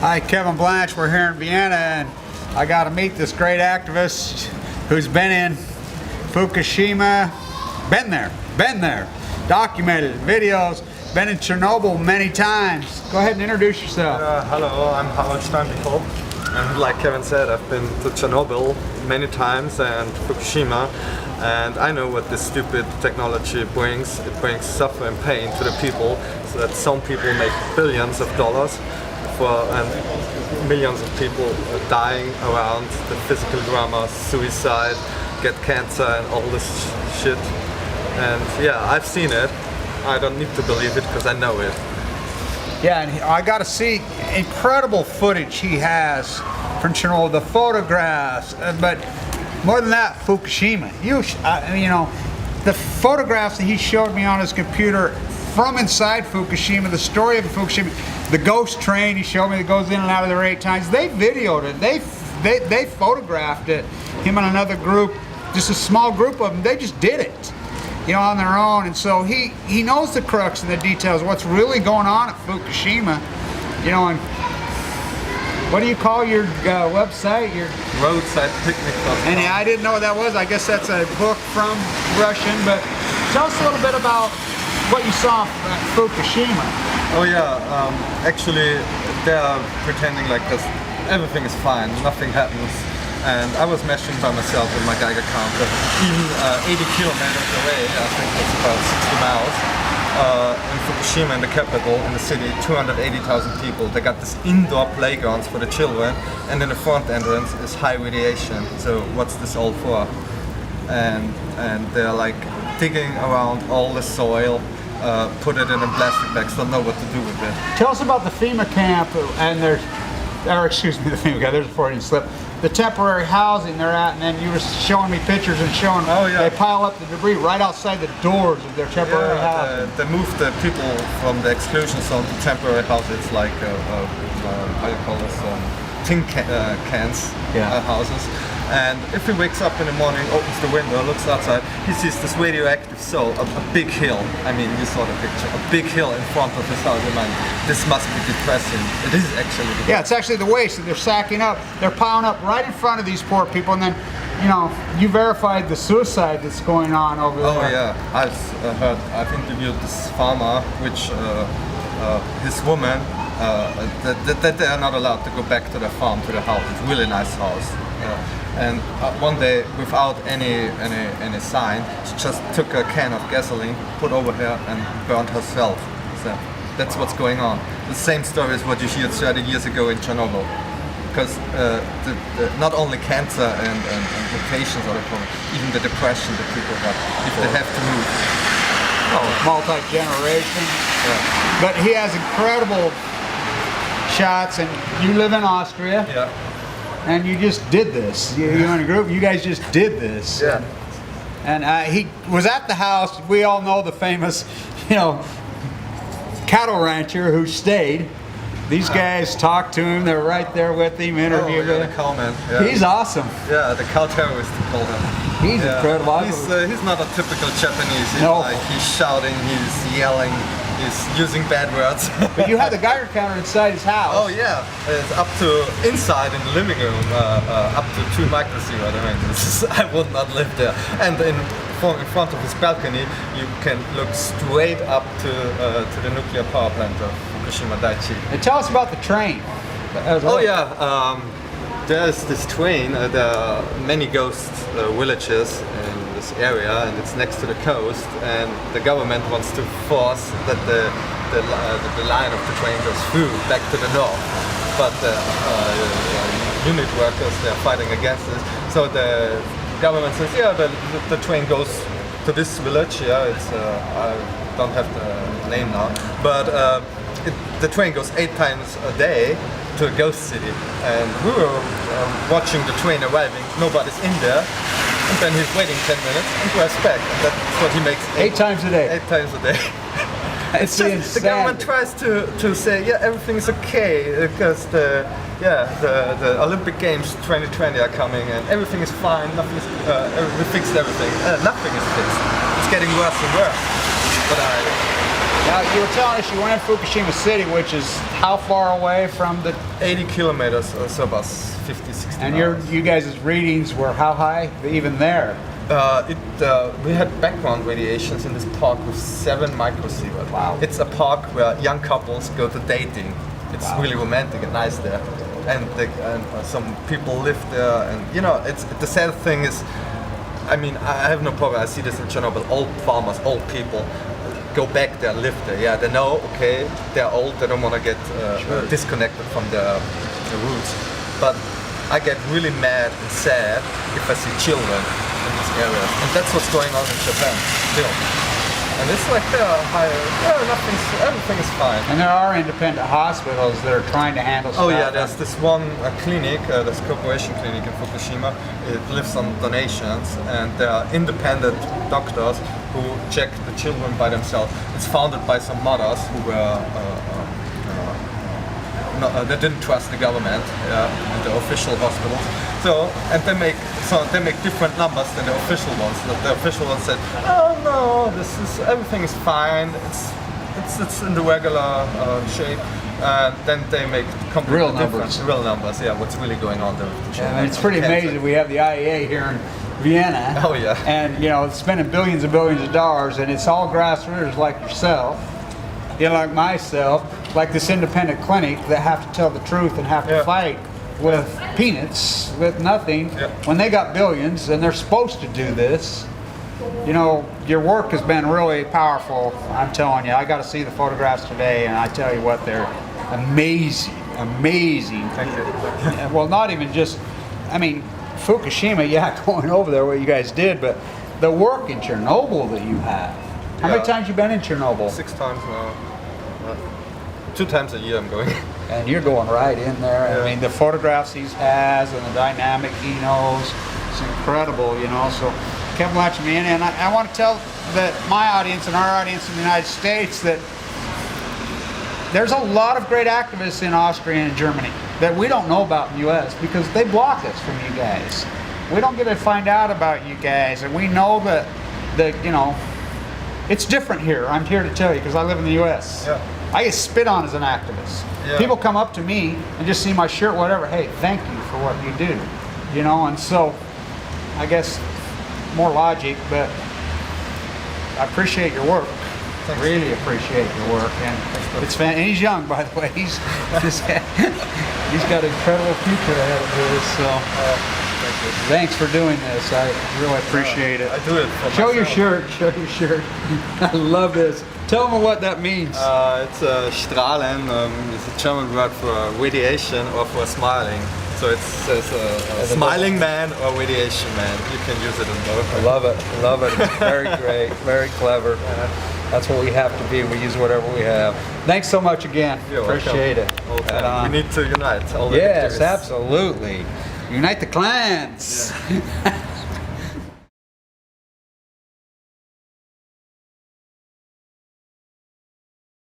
Hi, Kevin Blanch. We're here in Vienna, and I got to meet this great activist who's been in Fukushima, been there, documented videos, been in Chernobyl many times. Go ahead and introduce yourself. Hello, I'm Harald Steinbichl, and like Kevin said, I've been to Chernobyl many times and Fukushima, and I know what this stupid technology brings. It brings suffering and pain to the people, so that some people make billions of dollars and millions of people dying around the physical drama, suicide, get cancer and all this shit. And yeah, I've seen it. I don't need to believe it because I know it. Yeah, and I got to see incredible footage he has from Chernobyl, the photographs, but more than that, Fukushima. You know, the photographs that he showed me on his computer from inside Fukushima, the story of Fukushima, the ghost train he showed me that goes in and out of there 8 times. They videoed it. They photographed it. Him and another group, just a small group of them. They just did it, you know, on their own. And so he knows the crux and the details, what's really going on at Fukushima, you know. And what do you call your website? Your roadside picnic. And I didn't know what that was. I guess that's a book from Russian. But tell us a little bit about what you saw at Fukushima. Oh yeah, actually they're pretending like this. Everything is fine, nothing happens. And I was measuring by myself with my Geiger counter, even 80 kilometers away, I think that's about 60 miles, in Fukushima, in the capital, in the city, 280,000 people. They got this indoor playgrounds for the children, and in the front entrance is high radiation. So what's this all for? And they're like digging around all the soil, put it in a plastic bags, don't know what to do with it. Tell us about the FEMA camp, and the FEMA camp, there's a Freudian slip. The temporary housing they're at, and then you were showing me pictures and showing they pile up the debris right outside the doors of their temporary housing. They moved the people from the exclusion zone to temporary houses, like how you call this, tin cans houses. And if he wakes up in the morning, opens the window, looks outside, he sees this radioactive soil, a big hill. I mean, you saw the picture, a big hill in front of his house. I mean, this must be depressing. It is actually depressing. Yeah, it's actually the waste that they're sacking up. They're piling up right in front of these poor people, and then, you know, you verified the suicide that's going on over there. Oh yeah, I've interviewed this farmer, which his woman, that they are not allowed to go back to their farm, to their house. It's a really nice house. And one day, without any sign, she just took a can of gasoline, put over her, and burned herself. So that's what's going on. The same story as what you heard 30 years ago in Chernobyl. Because not only cancer and mutations are the problem, even the depression that people have if they have to move. Oh, multi-generation. Yeah. But he has incredible shots, and you live in Austria. Yeah. And you just did this. You and a group, you guys just did this. Yeah. And he was at the house. We all know the famous, you know, cattle rancher who stayed. These guys talked to him. They're right there with him, interviewed him. The cowman. Yeah. He's awesome. Yeah, the cow terrorist, we call him. He's incredible. He's not a typical Japanese. He's No. like, he's shouting, he's yelling, he's using bad words. But you had the Geiger counter inside his house. Oh yeah, it's up to inside in the living room, up to 2 microsieverts. I mean, I would not live there. And in front of his balcony, you can look straight up to the nuclear power plant of Fukushima Daiichi. And tell us about the train. Oh yeah, there's this train. There are many ghost villages in this area, and it's next to the coast. And the government wants to force that the line of the train goes through back to the north. But unit workers, they're fighting against this. So the government says, yeah, the train goes to this village. Yeah, it's I don't have the name now, but the train goes 8 times a day to a ghost city. And we were watching the train arriving. Nobody's in there. And then he's waiting 10 minutes and drives back. And that's what he makes 8 times a day. 8 times a day. It's just the government tries to say, yeah, everything's okay because the Olympic Games 2020 are coming and everything is fine. Nothing's we fixed everything. Nothing is fixed. It's getting worse and worse. But Now, you were telling us you went in Fukushima City, which is how far away from the... 80 kilometers, so about 50, 60 And miles. you guys' readings were how high, even there? We had background radiations in this park with 7 microsieverts. Wow. It's a park where young couples go to dating. It's Wow. really romantic and nice there. And some people live there, and you know, it's the sad thing is, I mean, I have no problem. I see this in Chernobyl. Old farmers, old people go back there, live there. Yeah, they know, okay, they're old. They don't want to get disconnected from the roots. But I get really mad and sad if I see children in these areas, and that's what's going on in Japan still. And it's like everything is fine. And there are independent hospitals that are trying to handle stuff. Oh yeah, there's this one clinic, this corporation clinic in Fukushima. It lives on donations, and there are independent doctors who check the children by themselves. It's founded by some mothers who were they didn't trust the government and the official hospitals. So they make different numbers than the official ones. The official ones said, oh no, everything is fine. It's in the regular shape. Then they make completely Real numbers. Real numbers. Yeah, what's really going on there? With the I mean, it's pretty amazing. We have the IAEA here in Vienna. Oh yeah. And you know, it's spending billions and billions of dollars, and it's all grassroots like yourself, you know, like myself, like this independent clinic that have to tell the truth and have to fight with peanuts, with nothing, when they got billions and they're supposed to do this. You know, your work has been really powerful. I'm telling you, I got to see the photographs today, and I tell you what, they're amazing, amazing. Thank you. Well, not even just, I mean, Fukushima, yeah, going over there, what you guys did, but the work in Chernobyl that you have. How many times you been in Chernobyl? 6 times now. 2 times a year I'm going. And you're going right in there. Yeah. I mean, the photographs he has and the dynamic he knows, it's incredible, you know. So, Kevin Blanch, and I want to tell that my audience and our audience in the United States that there's a lot of great activists in Austria and Germany that we don't know about in the U.S. because they block us from you guys. We don't get to find out about you guys, and we know that you know, it's different here. I'm here to tell you because I live in the U.S. Yeah. I get spit on as an activist. Yeah. People come up to me and just see my shirt, whatever. Hey, thank you for what you do. You know, and so I guess more logic, but I appreciate your work. Thanks. Really appreciate your work, and it's and he's young, by the way. He's got an incredible future ahead of his. So. Thanks for doing this. I really appreciate it. I do it for Show your myself. shirt. Show your shirt. I love this. Tell them what that means. It's Strahlen. It's a German word for radiation or for smiling. So it says a smiling man or radiation man. You can use it in both. I love it. I love it. It's very great. Very clever. That's what we have to be. We use whatever we have. Thanks so much again. You're Appreciate welcome. it. All the time. We need to unite all the Yes, activists. absolutely. Unite the clans. Yeah.